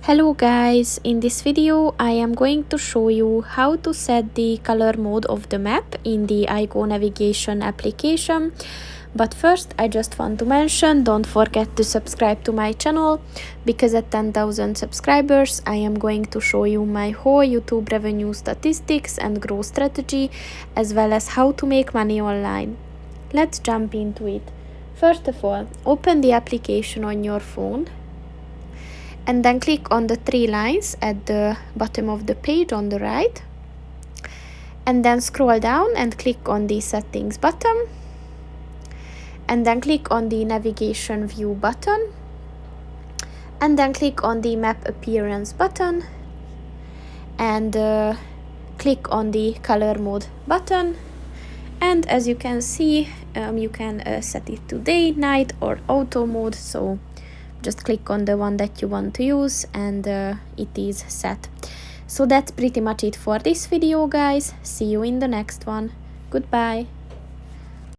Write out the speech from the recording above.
Hello guys, in this video I am going to show you how to set the color mode of the map in the IGO Navigation application. But first I just want to mention, don't forget to subscribe to my channel, because at 10,000 subscribers I am going to show you my whole YouTube revenue statistics and growth strategy, as well as how to make money online. Let's jump into it. First of all, open the application on your phone and then click on the three lines at the bottom of the page on the right, and then scroll down and click on the settings button, and then click on the navigation view button, and then click on the map appearance button, and click on the color mode button. And as you can see, you can set it to day, night or auto mode, so just click on the one that you want to use and it is set. So that's pretty much it for this video, guys. See you in the next one. Goodbye.